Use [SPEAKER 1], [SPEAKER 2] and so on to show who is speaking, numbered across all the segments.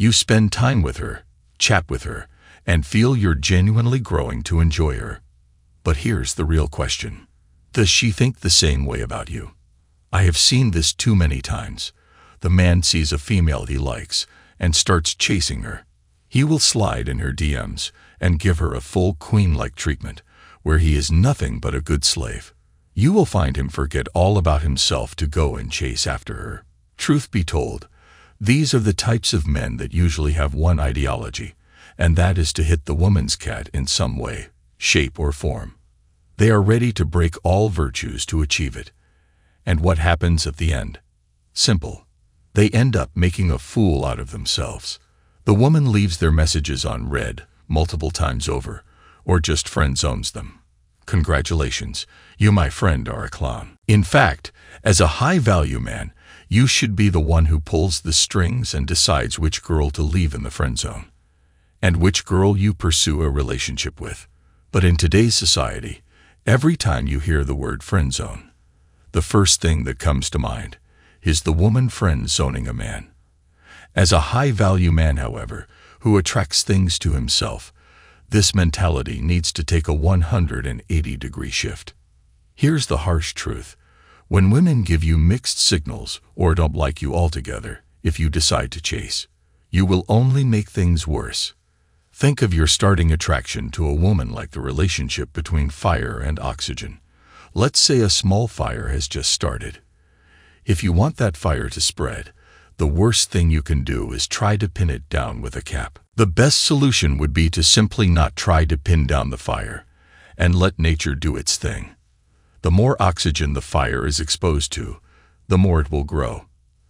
[SPEAKER 1] You spend time with her, chat with her, and feel you're genuinely growing to enjoy her. But here's the real question. Does she think the same way about you? I have seen this too many times. The man sees a female he likes and starts chasing her. He will slide in her DMs and give her a full queen-like treatment, where he is nothing but a good slave. You will find him forget all about himself to go and chase after her. Truth be told, these are the types of men that usually have one ideology, and that is to hit the woman's cat in some way, shape, or form. They are ready to break all virtues to achieve it. And what happens at the end? Simple. They end up making a fool out of themselves. The woman leaves their messages on read multiple times over, or just friend zones them. Congratulations, you, my friend, are a clown. In fact, as a high-value man, you should be the one who pulls the strings and decides which girl to leave in the friend zone, and which girl you pursue a relationship with. But in today's society, every time you hear the word friend zone, the first thing that comes to mind is the woman friend zoning a man. As a high-value man, however, who attracts things to himself, this mentality needs to take a 180-degree shift. Here's the harsh truth. When women give you mixed signals or don't like you altogether, if you decide to chase, you will only make things worse. Think of your starting attraction to a woman like the relationship between fire and oxygen. Let's say a small fire has just started. If you want that fire to spread, the worst thing you can do is try to pin it down with a cap. The best solution would be to simply not try to pin down the fire and let nature do its thing. The more oxygen the fire is exposed to, the more it will grow.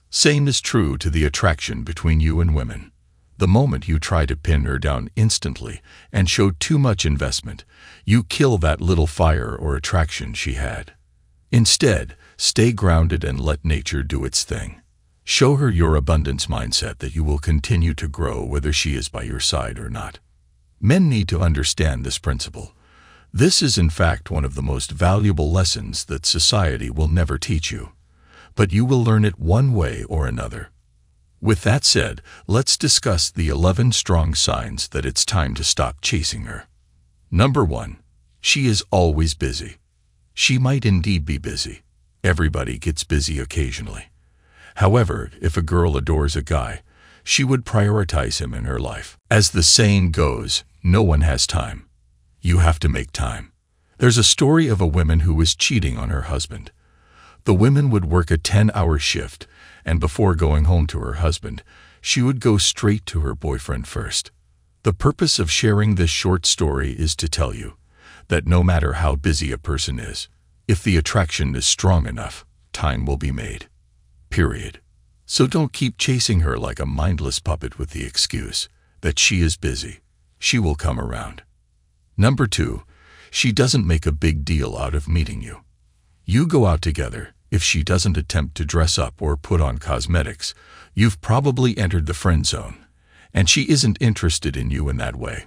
[SPEAKER 1] Same is true to the attraction between you and women. The moment you try to pin her down instantly and show too much investment, you kill that little fire or attraction she had. Instead, stay grounded and let nature do its thing. Show her your abundance mindset that you will continue to grow whether she is by your side or not. Men need to understand this principle. This is in fact one of the most valuable lessons that society will never teach you, but you will learn it one way or another. With that said, let's discuss the 11 strong signs that it's time to stop chasing her. Number 1. She is always busy. She might indeed be busy. Everybody gets busy occasionally. However, if a girl adores a guy, she would prioritize him in her life. As the saying goes, no one has time. You have to make time. There's a story of a woman who was cheating on her husband. The woman would work a 10-hour shift, and before going home to her husband, she would go straight to her boyfriend first. The purpose of sharing this short story is to tell you that no matter how busy a person is, if the attraction is strong enough, time will be made. Period. So don't keep chasing her like a mindless puppet with the excuse that she is busy. She will come around. Number 2, she doesn't make a big deal out of meeting you. You go out together. If she doesn't attempt to dress up or put on cosmetics, you've probably entered the friend zone, and she isn't interested in you in that way.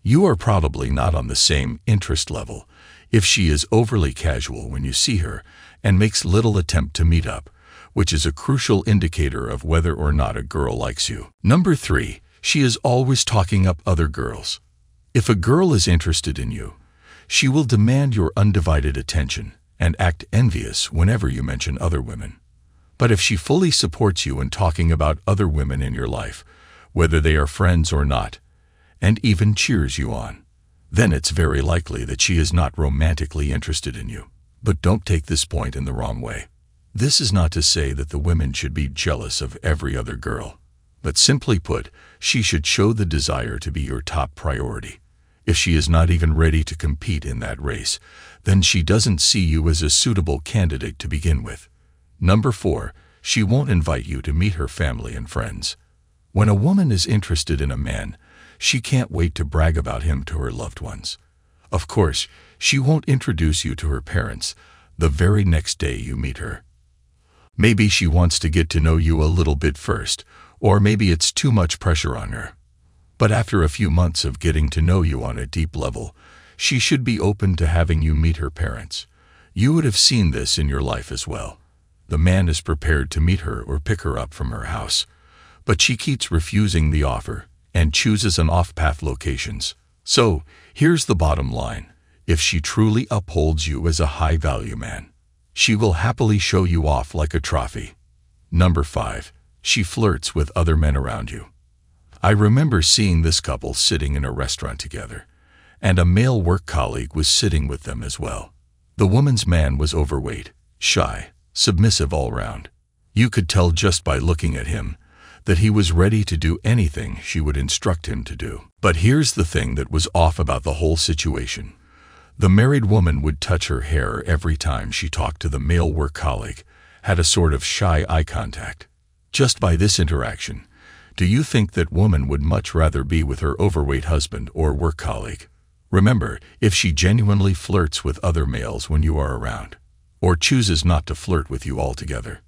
[SPEAKER 1] You are probably not on the same interest level. If she is overly casual when you see her and makes little attempt to meet up, which is a crucial indicator of whether or not a girl likes you. Number 3, she is always talking up other girls. If a girl is interested in you, she will demand your undivided attention and act envious whenever you mention other women. But if she fully supports you in talking about other women in your life, whether they are friends or not, and even cheers you on, then it's very likely that she is not romantically interested in you. But don't take this point in the wrong way. This is not to say that the women should be jealous of every other girl, but simply put, she should show the desire to be your top priority. If she is not even ready to compete in that race, then she doesn't see you as a suitable candidate to begin with. Number 4, she won't invite you to meet her family and friends. When a woman is interested in a man, she can't wait to brag about him to her loved ones. Of course, she won't introduce you to her parents the very next day you meet her. Maybe she wants to get to know you a little bit first, or maybe it's too much pressure on her. But after a few months of getting to know you on a deep level, she should be open to having you meet her parents. You would have seen this in your life as well. The man is prepared to meet her or pick her up from her house, but she keeps refusing the offer and chooses an off-path locations. So, here's the bottom line. If she truly upholds you as a high-value man, she will happily show you off like a trophy. Number 5. She flirts with other men around you. I remember seeing this couple sitting in a restaurant together, and a male work colleague was sitting with them as well. The woman's man was overweight, shy, submissive all round. You could tell just by looking at him that he was ready to do anything she would instruct him to do. But here's the thing that was off about the whole situation. The married woman would touch her hair every time she talked to the male work colleague, had a sort of shy eye contact. Just by this interaction, do you think that woman would much rather be with her overweight husband or work colleague? Remember, if she genuinely flirts with other males when you are around, or chooses not to flirt with you altogether,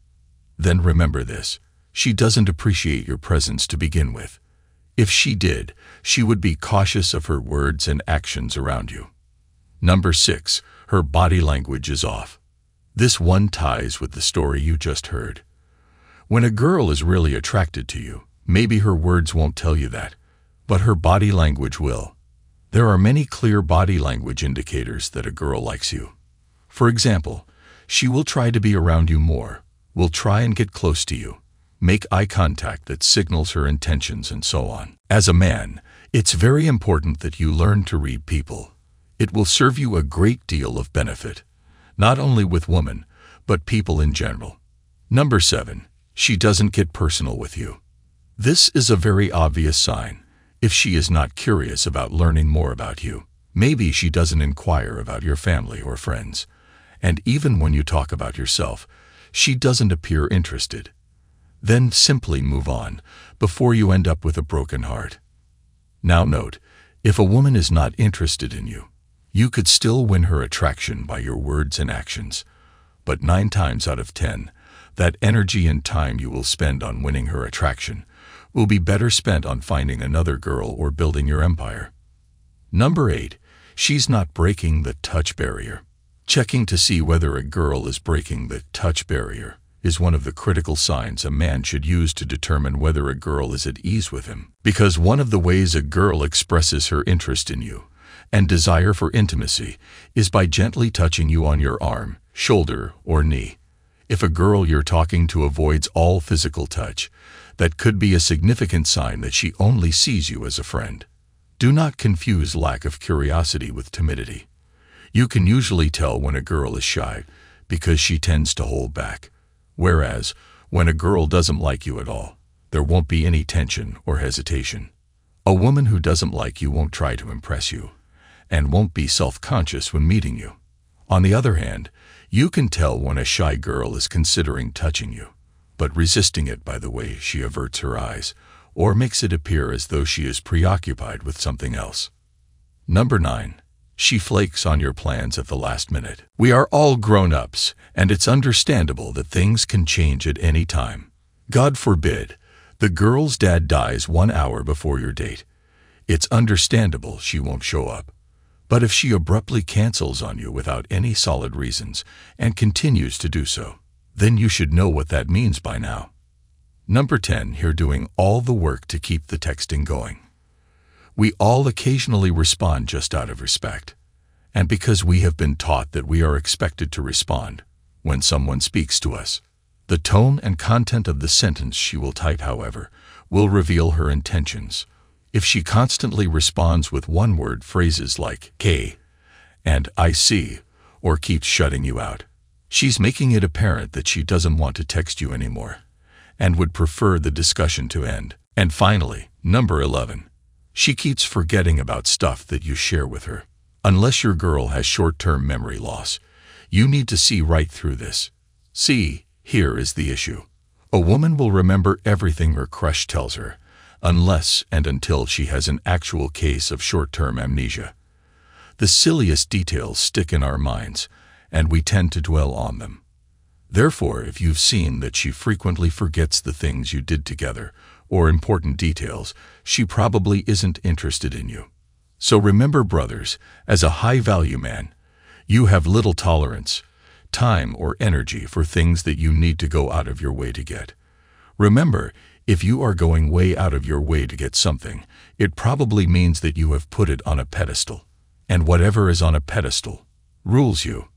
[SPEAKER 1] then remember this: she doesn't appreciate your presence to begin with. If she did, she would be cautious of her words and actions around you. Number 6. Her body language is off. This one ties with the story you just heard. When a girl is really attracted to you, maybe her words won't tell you that, but her body language will. There are many clear body language indicators that a girl likes you. For example, she will try to be around you more, will try and get close to you, make eye contact that signals her intentions, and so on. As a man, it's very important that you learn to read people. It will serve you a great deal of benefit, not only with women, but people in general. Number 7. She doesn't get personal with you. This is a very obvious sign. If she is not curious about learning more about you, maybe she doesn't inquire about your family or friends, and even when you talk about yourself, she doesn't appear interested. Then simply move on before you end up with a broken heart. Now note, if a woman is not interested in you, you could still win her attraction by your words and actions, but 9 times out of 10, that energy and time you will spend on winning her attraction will be better spent on finding another girl or building your empire. Number 8. She's not breaking the touch barrier. Checking to see whether a girl is breaking the touch barrier is one of the critical signs a man should use to determine whether a girl is at ease with him. Because one of the ways a girl expresses her interest in you and desire for intimacy is by gently touching you on your arm, shoulder, or knee. If a girl you're talking to avoids all physical touch, that could be a significant sign that she only sees you as a friend. Do not confuse lack of curiosity with timidity. You can usually tell when a girl is shy because she tends to hold back, whereas when a girl doesn't like you at all, there won't be any tension or hesitation. A woman who doesn't like you won't try to impress you and won't be self-conscious when meeting you. On the other hand, you can tell when a shy girl is considering touching you, but resisting it by the way she averts her eyes or makes it appear as though she is preoccupied with something else. Number 9. She flakes on your plans at the last minute. We are all grown-ups, and it's understandable that things can change at any time. God forbid, the girl's dad dies 1 hour before your date. It's understandable she won't show up. But if she abruptly cancels on you without any solid reasons and continues to do so, then you should know what that means by now. Number 10. You're doing all the work to keep the texting going. We all occasionally respond just out of respect, and because we have been taught that we are expected to respond when someone speaks to us. The tone and content of the sentence she will type, however, will reveal her intentions. If she constantly responds with one-word phrases like "K" and "I see," or keeps shutting you out, she's making it apparent that she doesn't want to text you anymore and would prefer the discussion to end. And finally, number 11. She keeps forgetting about stuff that you share with her. Unless your girl has short-term memory loss, you need to see right through this. See, here is the issue. A woman will remember everything her crush tells her, unless and until she has an actual case of short-term amnesia. The silliest details stick in our minds, and we tend to dwell on them. Therefore, if you've seen that she frequently forgets the things you did together or important details, she probably isn't interested in you. So remember, brothers, as a high-value man, you have little tolerance, time, or energy for things that you need to go out of your way to get. Remember, If you are going way out of your way to get something, it probably means that you have put it on a pedestal. And whatever is on a pedestal rules you.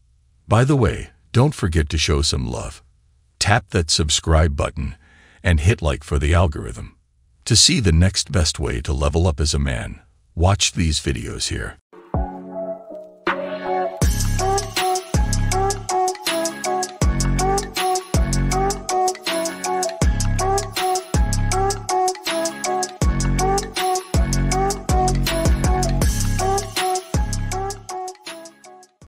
[SPEAKER 1] By the way, don't forget to show some love. Tap that subscribe button and hit like for the algorithm. To see the next best way to level up as a man, watch these videos here.